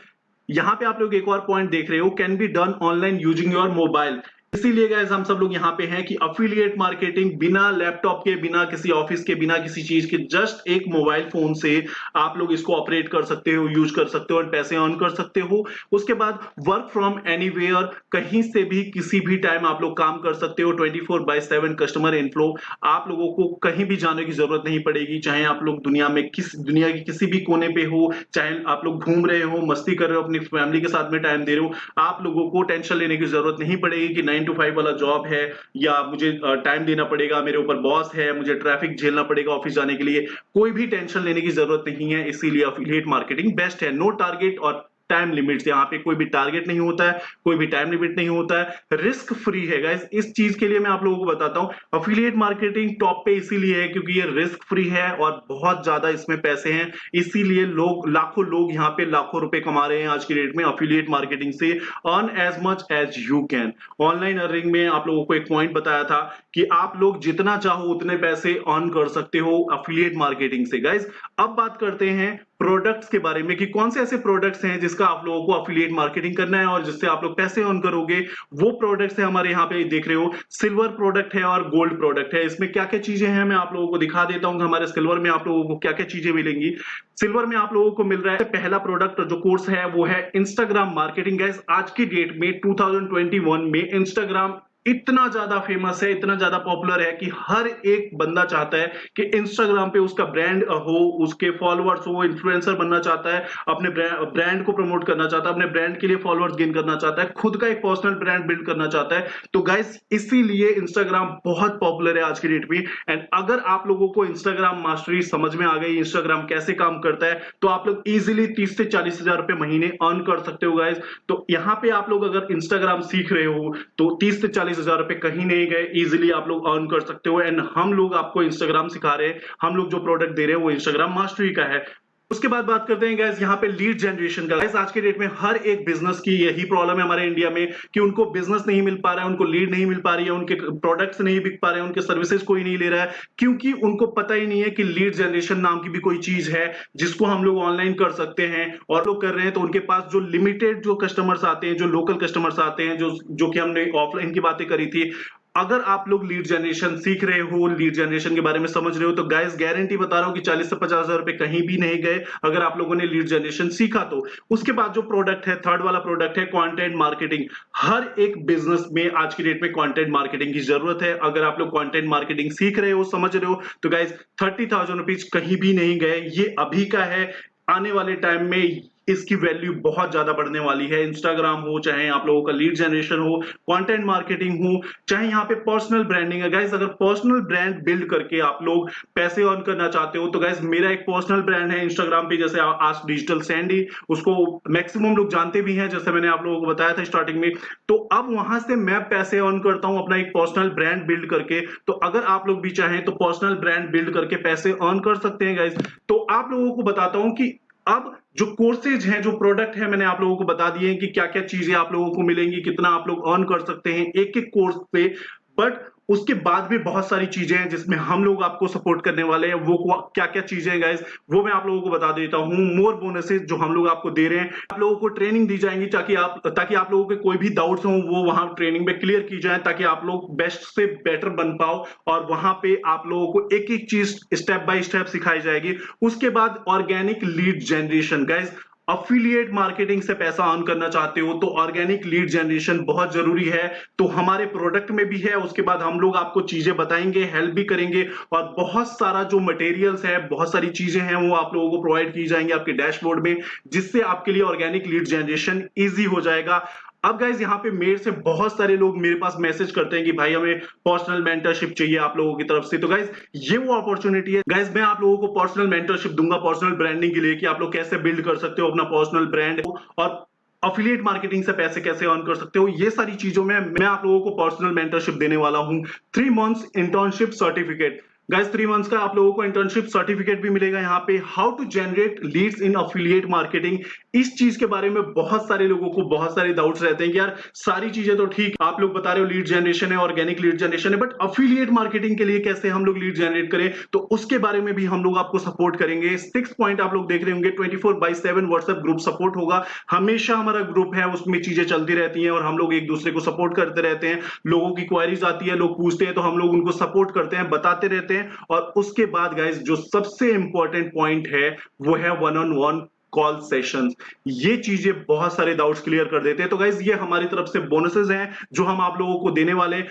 यहां पे आप लोग एक और पॉइंट देख रहे हो, can be done online using your mobile. इसीलिए गाइस हम सब लोग यहाँ पे हैं कि अफिलिएट मार्केटिंग बिना लैपटॉप के, बिना किसी ऑफिस के, बिना किसी चीज के, जस्ट एक मोबाइल फोन से आप लोग इसको ऑपरेट कर सकते हो, यूज कर सकते हो और पैसे अर्न कर सकते हो। उसके बाद वर्क फ्रॉम एनीवेयर, कहीं से भी किसी भी टाइम आप लोग काम कर सकते हो। 24/7 कस्टमर इनफ्लो, आप लोगों को कहीं भी जाने की जरूरत नहीं पड़ेगी। चाहे आप लोग दुनिया की किसी भी कोने पे हो, चाहे आप लोग घूम रहे हो, मस्ती कर रहे हो, अपनी फैमिली के साथ में टाइम दे रहे हो, आप लोगों को टेंशन लेने की जरूरत नहीं पड़ेगी कि नहीं 9 to 5 वाला जॉब है या मुझे टाइम देना पड़ेगा, मेरे ऊपर बॉस है, मुझे ट्रैफिक झेलना पड़ेगा ऑफिस जाने के लिए, कोई भी टेंशन लेने की जरूरत नहीं है। इसीलिए एफिलिएट मार्केटिंग बेस्ट है। नो टारगेट और टाइम लिमिट्स, यहाँ पे कोई भी टारगेट नहीं होता है, कोई भी टाइम लिमिट नहीं होता है, रिस्क फ्री है गाइस। इस चीज के लिए मैं आप लोगों को बताता हूं एफिलिएट मार्केटिंग टॉप पे इसीलिए है क्योंकि ये रिस्क फ्री है और बहुत ज्यादा इसमें पैसे हैं। इसीलिए लोग, लाखों लोग यहाँ पे लाखों रुपए कमा रहे हैं आज की डेट में एफिलिएट मार्केटिंग से। Earn as much as you can. Online earning में आप लोगों को एक पॉइंट बताया था कि आप लोग जितना चाहो उतने पैसे अर्न कर सकते हो एफिलिएट मार्केटिंग से गाइस। अब बात करते हैं प्रोडक्ट्स के बारे में कि कौन से ऐसे प्रोडक्ट्स हैं जिसका आप लोगों को एफिलिएट मार्केटिंग करना है और जिससे आप लोग पैसे अर्न करोगे। वो प्रोडक्ट्स है हमारे यहाँ पे देख रहे हो, सिल्वर प्रोडक्ट है और गोल्ड प्रोडक्ट है। इसमें क्या क्या चीजें हैं मैं आप लोगों को दिखा देता हूं। हमारे सिल्वर में आप लोगों को क्या क्या चीजें मिलेंगी। सिल्वर में आप लोगों को मिल रहा है पहला प्रोडक्ट जो कोर्स है वो है इंस्टाग्राम मार्केटिंग। गाइस आज की डेट में 2021 में इंस्टाग्राम इतना ज्यादा फेमस है, इतना ज्यादा पॉपुलर है कि हर एक बंदा चाहता है कि इंस्टाग्राम पे उसका ब्रांड हो, उसके फॉलोअर्स हो, इन्फ्लुएंसर बनना चाहता है, अपने ब्रांड को प्रमोट करना चाहता है, अपने ब्रांड के लिए फॉलोअर्स गेन करना चाहता है, खुद का एक पर्सनल ब्रांड बिल्ड करना चाहता है। तो गाइस इसीलिए इंस्टाग्राम बहुत पॉपुलर है आज की डेट में। एंड अगर आप लोगों को इंस्टाग्राम मास्टरी समझ में आ गई, इंस्टाग्राम कैसे काम करता है, तो आप लोग इजिली 30 से 40 हजार रुपए महीने अर्न कर सकते हो गाइस। तो यहाँ पे आप लोग अगर इंस्टाग्राम सीख रहे हो तो 30 से 40 हजार रुपए कहीं नहीं गए, इजीली आप लोग अर्न कर सकते हो। एंड हम लोग आपको इंस्टाग्राम सिखा रहे हैं, हम लोग जो प्रोडक्ट दे रहे हैं वो इंस्टाग्राम मास्टरी का है। उसके बाद बात करते हैं गाइस यहाँ पे लीड जनरेशन का। गाइस आज के डेट में हर एक बिजनेस की यही प्रॉब्लम है हमारे इंडिया में कि उनको बिजनेस नहीं मिल पा रहा है, उनको लीड नहीं मिल पा रही है, उनके प्रोडक्ट्स नहीं बिक पा रहे हैं, उनके सर्विसेज कोई नहीं ले रहा है, क्योंकि उनको पता ही नहीं है कि लीड जनरेशन नाम की भी कोई चीज है जिसको हम लोग ऑनलाइन कर सकते हैं। और लोग कर रहे हैं तो उनके पास जो लिमिटेड जो कस्टमर्स आते हैं, जो लोकल कस्टमर्स आते हैं, जो कि हमने ऑफलाइन की बातें करी थी। अगर आप लोग लीड जनरेशन सीख रहे हो, लीड जनरेशन के बारे में समझ रहे हो, तो गाइस गारंटी बता रहा हूं कि 40 से 50 हजार रुपए कहीं भी नहीं गए अगर आप लोगों ने लीड जनरेशन सीखा तो। उसके बाद जो प्रोडक्ट है, थर्ड वाला प्रोडक्ट है कंटेंट मार्केटिंग। हर एक बिजनेस में आज की डेट में कंटेंट मार्केटिंग की जरूरत है। अगर आप लोग कंटेंट मार्केटिंग सीख रहे हो, समझ रहे हो, तो गाइस 30,000 रुपीज कहीं भी नहीं गए। ये अभी का है, आने वाले टाइम में इसकी वैल्यू बहुत ज्यादा बढ़ने वाली है। इंस्टाग्राम हो, चाहे आप लोगों का लीड जनरेशन हो, कंटेंट मार्केटिंग हो, चाहे यहाँ पे पर्सनल ब्रांडिंग है। गाइस अगर पर्सनल ब्रांड बिल्ड करके आप लोग पैसे अर्न करना चाहते हो तो गाइस मेरा एक पर्सनल ब्रांड है इंस्टाग्राम पे, जैसे आज डिजिटल सैंडी, उसको मैक्सिमम लोग जानते भी हैं, जैसे मैंने आप लोगों को बताया था स्टार्टिंग में। तो अब वहां से मैं पैसे अर्न करता हूं अपना एक पर्सनल ब्रांड बिल्ड करके। तो अगर आप लोग भी चाहें तो पर्सनल ब्रांड बिल्ड करके पैसे अर्न कर सकते हैं गाइस। तो आप लोगों को बताता हूं कि अब जो कोर्सेज हैं, जो प्रोडक्ट है, मैंने आप लोगों को बता दिए हैं कि क्या क्या चीजें आप लोगों को मिलेंगी, कितना आप लोग अर्न कर सकते हैं एक एक कोर्स पे। बट उसके बाद भी बहुत सारी चीजें हैं जिसमें हम लोग आपको सपोर्ट करने वाले हैं। वो क्या क्या चीजें हैं गाइस, वो मैं आप लोगों को बता देता हूं। मोर बोनसेस जो हम लोग आपको दे रहे हैं, आप लोगों को ट्रेनिंग दी जाएंगी ताकि आप लोगों के कोई भी डाउट्स हो वो वहां ट्रेनिंग में क्लियर की जाए, ताकि आप लोग बेस्ट से बेटर बन पाओ। और वहां पे आप लोगों को एक एक चीज स्टेप बाय स्टेप सिखाई जाएगी। उसके बाद organic lead generation. Guys affiliate marketing से पैसा अर्न करना चाहते हो तो ऑर्गेनिक लीड जनरेशन बहुत जरूरी है। तो हमारे प्रोडक्ट में भी है। उसके बाद हम लोग आपको चीजें बताएंगे, हेल्प भी करेंगे, और बहुत सारा जो मटेरियल्स है, बहुत सारी चीजें हैं वो आप लोगों को प्रोवाइड की जाएंगी आपके डैशबोर्ड में, जिससे आपके लिए ऑर्गेनिक लीड जनरेशन इजी हो जाएगा। अब गाइज यहाँ पे मेरे से बहुत सारे लोग मेरे पास मैसेज करते हैं कि भाई हमें पर्सनल मेंटरशिप चाहिए आप लोगों की तरफ से। तो गाइज ये वो अपॉर्चुनिटी है। गाइज मैं आप लोगों को पर्सनल मेंटरशिप दूंगा पर्सनल ब्रांडिंग के लिए, कि आप लोग कैसे बिल्ड कर सकते हो अपना पर्सनल ब्रांड, और अफिलिएट मार्केटिंग से पैसे कैसे अर्न कर सकते हो। ये सारी चीजों में मैं आप लोगों को पर्सनल मेंटरशिप देने वाला हूं। 3 months internship certificate. Guys 3 months का आप लोगों को इंटर्नशिप सर्टिफिकेट भी मिलेगा यहाँ पे। How to generate leads in affiliate marketing. इस चीज के बारे में बहुत सारे लोगों को बहुत सारे डाउट्स रहते हैं कि यार सारी चीजें तो ठीक आप लोग बता रहे हो, लीड जनरेशन है, ऑर्गेनिक लीड जनरेशन है, बट अफिलिएट मार्केटिंग के लिए कैसे हम लोग लीड जनरेट करें। तो उसके बारे में भी हम लोग आपको सपोर्ट करेंगे। 6 पॉइंट आप लोग देख रहे होंगे। 24/7 व्हाट्सएप ग्रुप सपोर्ट होगा। हमेशा हमारा ग्रुप है, उसमें चीजें चलती रहती हैं और हम लोग एक दूसरे को सपोर्ट करते रहते हैं। लोगों की क्वेरीज आती है, लोग पूछते हैं, तो हम लोग उनको सपोर्ट करते हैं, बताते रहते हैं। और उसके बाद गाइस जो सबसे इंपॉर्टेंट पॉइंट है वो है 1-on-1 कॉल सेशंस। ये चीजें बहुत सारे डाउट्स क्लियर कर देते हैं। तो गाइस ये हमारी तरफ से बोनसेस हैं जो हम आप लोगों को देने वाले हैं।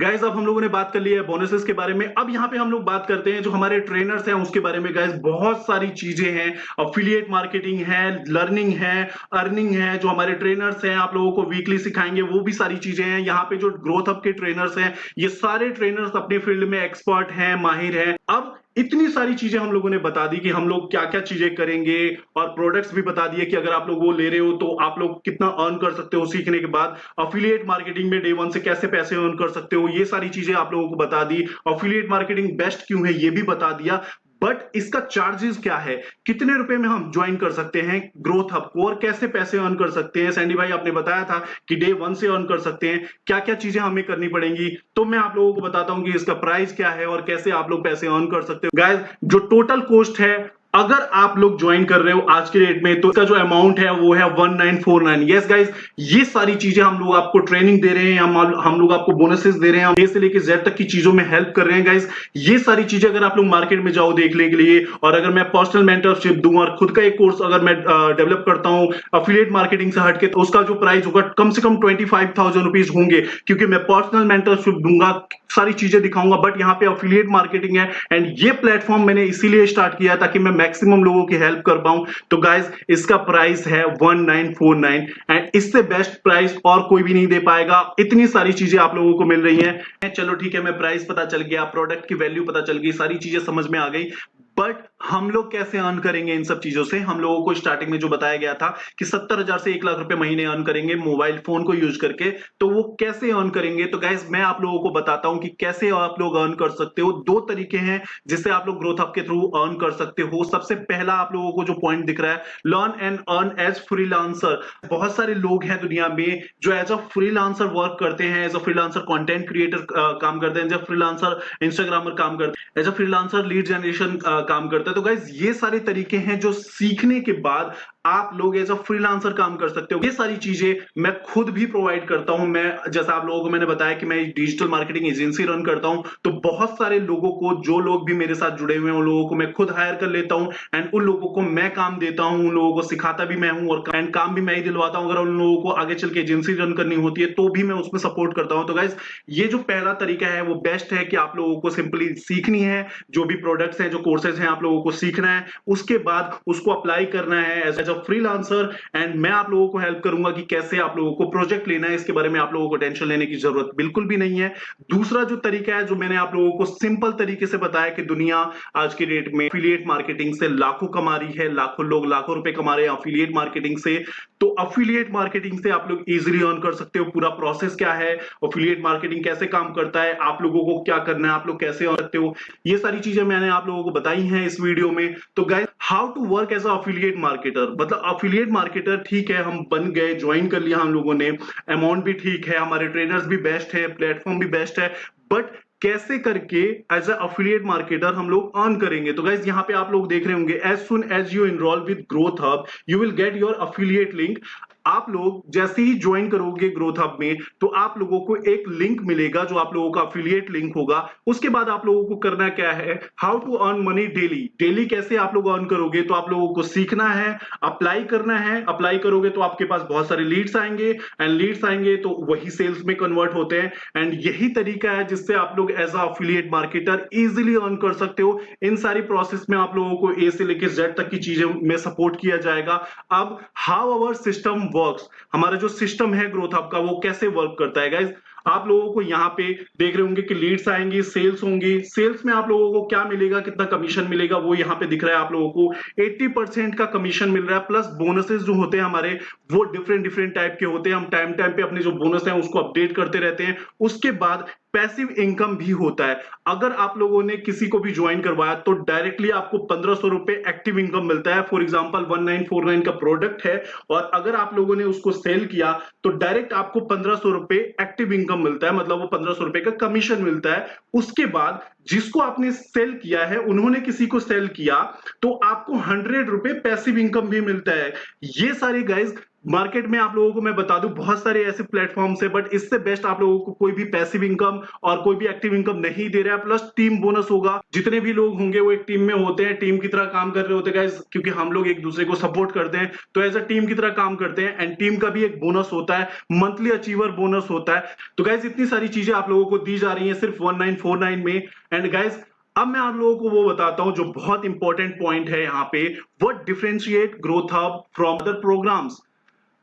गाइस अब हम लोगों ने बात कर ली है बोनसेस के बारे में। अब यहाँ पे हम लोग बात करते हैं जो हमारे ट्रेनर्स हैं उसके बारे में। गाइस बहुत सारी चीजें हैं, अफिलिएट मार्केटिंग है, लर्निंग है, अर्निंग है। जो हमारे ट्रेनर्स हैं आप लोगों को वीकली सिखाएंगे वो भी सारी चीजें हैं। यहाँ पे जो ग्रोथ हब के ट्रेनर्स हैं ये सारे ट्रेनर्स अपने फील्ड में एक्सपर्ट हैं, माहिर हैं। अब इतनी सारी चीजें हम लोगों ने बता दी कि हम लोग क्या क्या चीजें करेंगे, और प्रोडक्ट्स भी बता दिए कि अगर आप लोग वो ले रहे हो तो आप लोग कितना अर्न कर सकते हो सीखने के बाद। अफिलिएट मार्केटिंग में डे वन से कैसे पैसे अर्न कर सकते हो, ये सारी चीजें आप लोगों को बता दी। अफिलिएट मार्केटिंग बेस्ट क्यों है ये भी बता दिया। बट इसका चार्जेस क्या है, कितने रुपए में हम ज्वाइन कर सकते हैं ग्रोथ हब को, और कैसे पैसे अर्न कर सकते हैं। सैंडी भाई आपने बताया था कि डे वन से अर्न कर सकते हैं, क्या क्या चीजें हमें करनी पड़ेंगी। तो मैं आप लोगों को बताता हूं कि इसका प्राइस क्या है और कैसे आप लोग पैसे अर्न कर सकते हो। गाइस जो टोटल कॉस्ट है अगर आप लोग ज्वाइन कर रहे हो आज के डेट में तो इसका जो अमाउंट है वो है 1949। यस गाइस ये सारी चीजें हम लोग आपको ट्रेनिंग दे रहे हैं, हम लोग आपको बोनसेस दे रहे हैं, ए से लेकर जेड तक की चीजों में हेल्प कर रहे हैं। गाइस ये सारी चीजें अगर आप लोग मार्केट में जाओ देखने के लिए, और अगर मैं पर्सनल मेंटरशिप दूं और खुद का एक कोर्स अगर मैं डेवलप करता हूं अफिलिएट मार्केटिंग से हटके, तो उसका जो प्राइस होगा कम से कम 25,000 रुपीज होंगे, क्योंकि मैं पर्सनल मेंटरशिप दूंगा, सारी चीजें दिखाऊंगा। बट यहाँ पे अफिलिएट मार्केटिंग है एंड ये प्लेटफॉर्म मैंने इसीलिए स्टार्ट किया ताकि मैं मैक्सिमम लोगों की हेल्प कर पाऊं। तो गाइस इसका प्राइस है 1949 एंड इससे बेस्ट प्राइस और कोई भी नहीं दे पाएगा। इतनी सारी चीजें आप लोगों को मिल रही हैं। चलो ठीक है, मैं प्राइस पता चल गया, प्रोडक्ट की वैल्यू पता चल गई, सारी चीजें समझ में आ गई। बट हम लोग कैसे अर्न करेंगे इन सब चीजों से। हम लोगों को स्टार्टिंग में जो बताया गया था कि 70,000 से 1 लाख रुपए महीने अर्न करेंगे मोबाइल फोन को यूज करके, तो वो कैसे अर्न करेंगे। तो गाइस मैं आप लोगों को बताता हूं कि कैसे आप लोग अर्न कर सकते हो। दो तरीके हैं जिससे आप लोग ग्रोथ हब के थ्रू अर्न कर सकते हो। सबसे पहला आप लोगों को जो पॉइंट दिख रहा है, learn and earn as freelancer. बहुत सारे लोग हैं दुनिया में जो एज अ फ्रीलांसर वर्क करते हैं, as a freelancer content creator काम करते हैं, एज अ फ्रीलांसर इंस्टाग्रामर काम करते हैं, as a freelancer lead generation काम करता है। तो गाइस ये सारे तरीके हैं जो सीखने के बाद आप लोग एज अ फ्रीलांसर काम कर सकते हो। ये सारी चीजें मैं खुद भी प्रोवाइड करता हूं। मैं जैसा आप लोगों को मैंने बताया कि मैं डिजिटल मार्केटिंग एजेंसी रन करता हूं, तो बहुत सारे लोगों को, जो लोग भी मेरे साथ जुड़े हुए हैं उन लोगों को मैं खुद हायर कर लेता हूं एंड उन लोगों को मैं काम देता हूं, उन लोगों को सिखाता भी मैं हूं और काम भी मैं ही दिलवाता हूं। अगर उन लोगों को आगे चल के एजेंसी रन करनी होती है तो भी मैं उसमें सपोर्ट करता हूं। तो गाइस ये जो पहला तरीका है वो बेस्ट है कि आप लोगों को सिंपली सीखनी है, जो भी प्रोडक्ट्स हैं, जो कोर्सेज हैं, आप लोगों को सीखना है, उसके बाद उसको अप्लाई करना है एज अ फ्रीलांसर। एंड मैं आप लोगों को हेल्प करूंगा कि कैसे आप लोगों को प्रोजेक्ट लेना है। इसके बारे में आप लोगों को टेंशन लेने की जरूरत बिल्कुल भी नहीं है। दूसरा जो तरीका है जो मैंने आप लोगों को सिंपल तरीके से बताया कि दुनिया आज के डेट में अफिलिएट मार्केटिंग से लाखों कमा रही है, लाखों लोग लाखों रुपए कमा रहे हैं अफिलिएट मार्केटिंग से। तो अफिलिएट मार्केटिंग से आप लोग इजीली अर्न कर सकते हो। पूरा प्रोसेस क्या है, अफिलिएट मार्केटिंग कैसे काम करता है, आप लोगों को क्या करना है, आप लोग कैसे अर्न करते हो, ये सारी चीजें मैंने आप लोगों को बताई हैं इस वीडियो में। तो guys how to work as a affiliate marketer, मतलब अफिलिएट मार्केटर ठीक है, हम बन गए, ज्वाइन कर लिया हम लोगों ने, अमाउंट भी ठीक है, हमारे ट्रेनर्स भी बेस्ट है, प्लेटफॉर्म भी बेस्ट है, बट कैसे करके एज अ अफिलिएट मार्केटर हम लोग अर्न करेंगे। तो गाइस यहाँ पे आप लोग देख रहे होंगे, as soon as you enroll with Growth Hub you will get your affiliate link. आप लोग जैसे ही ज्वाइन करोगे ग्रोथ हब में तो आप लोगों को एक लिंक मिलेगा जो आप लोगों का अफिलिएट लिंक होगा। उसके बाद आप लोगों को करना क्या है, how to earn money daily. Daily कैसे आप लोग अर्न करोगे, तो आप लोगों को सीखना है, अप्लाई करना है। अप्लाई करोगे तो आपके पास बहुत सारे लीड्स आएंगे एंड लीड्स आएंगे तो वही सेल्स में कन्वर्ट होते हैं। एंड यही तरीका है जिससे आप लोग as a affiliate marketer easily earn कर सकते हो। इन सारी प्रोसेस में आप लोगों को ए से लेकर जेड तक की चीजें में सपोर्ट किया जाएगा। अब हाउ अवर सिस्टम वर्क्स, हमारा जो सिस्टम है ग्रोथ हब का वो कैसे वर्क करता है। गाइस आप लोगों को यहाँ पे देख रहे होंगे कि लीड्स आएंगी, सेल्स होंगी, सेल्स में आप लोगों को क्या मिलेगा, कितना कमीशन मिलेगा, वो यहाँ पे दिख रहा है। आप लोगों को 80% का कमीशन मिल रहा है, प्लस बोनसेस जो होते हैं हमारे वो डिफरेंट टाइप के होते हैं। हम टाइम टाइम पे अपने जो बोनस है उसको अपडेट करते रहते हैं। उसके बाद पैसिव इनकम भी होता है। अगर आप लोगों ने किसी को भी ज्वाइन करवाया तो डायरेक्टली आपको 1500 रुपए एक्टिव इनकम मिलता है। फॉर एग्जांपल 1949 का प्रोडक्ट है और अगर आप लोगों ने उसको सेल किया तो डायरेक्ट आपको 1500 रुपए एक्टिव इनकम मिलता है, मतलब वो 1500 रुपए का कमीशन मिलता है। उसके बाद जिसको आपने सेल किया है, उन्होंने किसी को सेल किया तो आपको 100 रुपए पैसिव इनकम भी मिलता है। ये सारे गाइस मार्केट में आप लोगों को मैं बता दूं बहुत सारे ऐसे प्लेटफॉर्म्स है, बट इससे बेस्ट आप लोगों को कोई भी पैसिव इनकम और कोई भी एक्टिव इनकम नहीं दे रहा है। प्लस टीम बोनस होगा, जितने भी लोग होंगे वो एक टीम में होते हैं, टीम की तरह काम कर रहे होते हैं गाइस, क्योंकि हम लोग एक दूसरे को सपोर्ट करते हैं, तो एज अ टीम की तरह काम करते हैं। एंड टीम का भी एक बोनस होता है, मंथली अचीवर बोनस होता है। तो गाइस इतनी सारी चीजें आप लोगों को दी जा रही है सिर्फ 1949 में। एंड गाइस अब मैं आप लोगों को वो बताता हूं जो बहुत इंपॉर्टेंट पॉइंट है यहाँ पे, what differentiate Growth Hub from other programmes.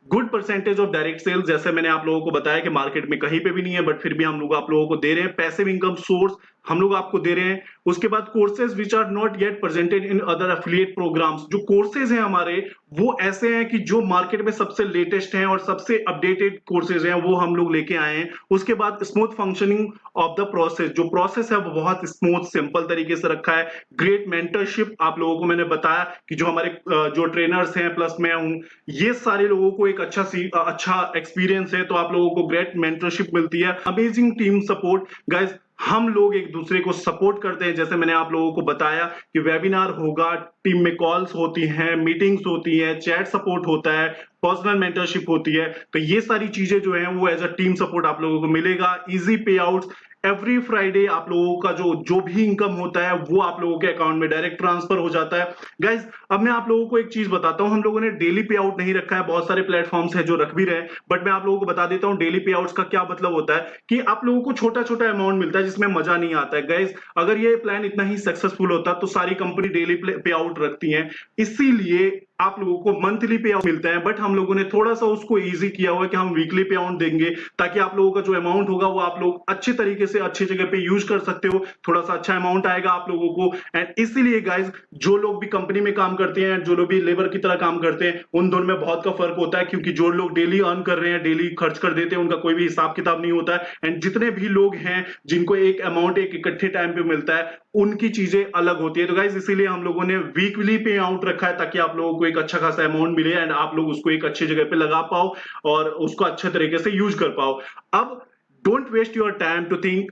Good percentage of direct sales, जैसे मैंने आप लोगों को बताया कि मार्केट में कहीं पे भी नहीं है, बट फिर भी हम लोग आप लोगों को दे रहे हैं। पैसिव इनकम सोर्स हम लोग आपको दे रहे हैं। उसके बाद courses which are not yet presented in other affiliate programmes. जो कोर्सेज हैं हमारे वो ऐसे हैं कि जो मार्केट में सबसे लेटेस्ट हैं और सबसे अपडेटेड कोर्सेज हैं वो हम लोग लेके आए हैं। उसके बाद smooth functioning of the process, जो प्रोसेस है वो बहुत स्मूथ सिंपल तरीके से रखा है। ग्रेट मेंटरशिप, आप लोगों को मैंने बताया कि जो हमारे जो ट्रेनर्स हैं प्लस मैं हूं, ये सारे लोगों को एक अच्छा एक्सपीरियंस है, तो आप लोगों को ग्रेट मेंटरशिप मिलती है। अमेजिंग टीम सपोर्ट गाइस, हम लोग एक दूसरे को सपोर्ट करते हैं। जैसे मैंने आप लोगों को बताया कि वेबिनार होगा, टीम में कॉल्स होती हैं, मीटिंग्स होती हैं, चैट सपोर्ट होता है, पर्सनल मेंटरशिप होती है। तो ये सारी चीजें जो है वो एज अ टीम सपोर्ट आप लोगों को मिलेगा। इजी पे आउट एवरी फ्राइडे, आप लोगों का जो भी इनकम होता है वो आप लोगों के अकाउंट में डायरेक्ट ट्रांसफर हो जाता है। गाइज अब मैं आप लोगों को एक चीज बताता हूं, हम लोगों ने डेली पे आउट नहीं रखा है, बहुत सारे प्लेटफॉर्म्स हैं जो रख भी रहे हैं, बट मैं आप लोगों को बता देता हूं डेली पे आउट्स का क्या मतलब होता है। कि आप लोगों को छोटा छोटा अमाउंट मिलता है जिसमें मजा नहीं आता है। गाइज अगर ये प्लान इतना ही सक्सेसफुल होता तो सारी कंपनी डेली पे आउट रखती है, इसीलिए आप लोगों को मंथली पे आउट मिलता है। बट हम लोगों ने थोड़ा सा उसको इजी किया हुआ है कि हम वीकली पे आउट देंगे, ताकि आप लोगों का जो अमाउंट होगा वो आप लोग अच्छे तरीके से अच्छी जगह पे यूज कर सकते हो। थोड़ा सा अच्छा अमाउंट आएगा आप लोगों को। एंड इसीलिए गाइज जो लोग भी कंपनी में काम करते हैं, जो लोग भी लेबर की तरह काम करते हैं, उन दोनों में बहुत का फर्क होता है। क्योंकि जो लोग डेली अर्न कर रहे हैं, डेली खर्च कर देते हैं, उनका कोई भी हिसाब किताब नहीं होता है। एंड जितने भी लोग हैं जिनको एक अमाउंट एक इकट्ठे टाइम पे मिलता है, उनकी चीजें अलग होती है। तो गाइज इसीलिए हम लोगों ने वीकली पे आउट रखा है, ताकि आप लोगों को एक अच्छा खासा अमाउंट मिले एंड आप लोग उसको एक अच्छी जगह पे लगा पाओ और उसको अच्छे तरीके से यूज कर पाओ। अब don't waste your time to think,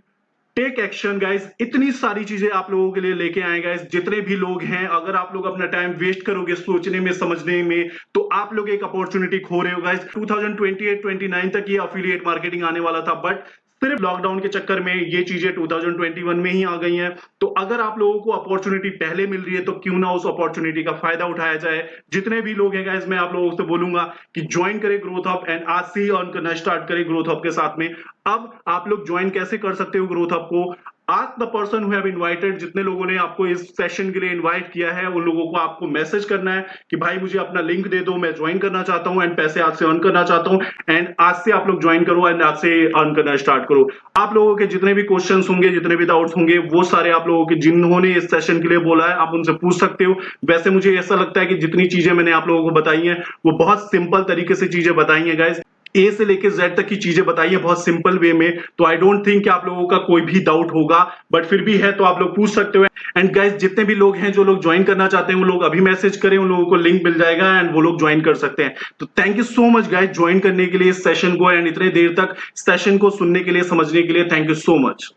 take action guys. इतनी सारी चीजें आप लोगों के लिए लेके आए गाइज। जितने भी लोग हैं, अगर आप लोग अपना टाइम वेस्ट करोगे सोचने में समझने में, तो आप लोग एक अपॉर्चुनिटी खो रहे हो गाइज। 2028-29 तक ये अफिलिएट मार्केटिंग आने वाला था, बट सिर्फ लॉकडाउन के चक्कर में ये चीजें 2021 में ही आ गई हैं। तो अगर आप लोगों को अपॉर्चुनिटी पहले मिल रही है तो क्यों ना उस अपॉर्चुनिटी का फायदा उठाया जाए। जितने भी लोग हैं गाइस, मैं आप लोगों से बोलूंगा कि ज्वाइन करें ग्रोथ हब एंड आज से ही अर्न करना स्टार्ट करें ग्रोथ हब के साथ में। अब आप लोग ज्वाइन कैसे कर सकते हो ग्रोथ हब को? Ask the person who have invited, जितने लोगों ने आपको इस सेशन के लिए इनवाइट किया है उन लोगों को आपको मैसेज करना है कि भाई मुझे अपना लिंक दे दो, मैं ज्वाइन करना चाहता हूं एंड पैसे आज से अर्न करना चाहता हूं। एंड आज से आप लोग ज्वाइन करो एंड आज से अर्न करना स्टार्ट करो। आप लोगों के जितने भी क्वेश्चंस होंगे, जितने भी डाउट्स होंगे, वो सारे आप लोगों के जिन्होंने इस सेशन के लिए बोला है आप उनसे पूछ सकते हो। वैसे मुझे ऐसा लगता है कि जितनी चीजें मैंने आप लोगों को बताई हैं वो बहुत सिंपल तरीके से चीजें बताई हैं गाइस। ए से लेके जेड तक की चीजें बताई है बहुत सिंपल वे में। तो आई डोंट थिंक कि आप लोगों का कोई भी डाउट होगा, बट फिर भी है तो आप लोग पूछ सकते हो। एंड गाइस जितने भी लोग हैं जो लोग ज्वाइन करना चाहते हैं वो लोग अभी मैसेज करें, उन लोगों को लिंक मिल जाएगा एंड वो लोग ज्वाइन कर सकते हैं। तो thank you so much guys join करने के लिए इस सेशन को एंड इतने देर तक सेशन को सुनने के लिए, समझने के लिए। Thank you so much.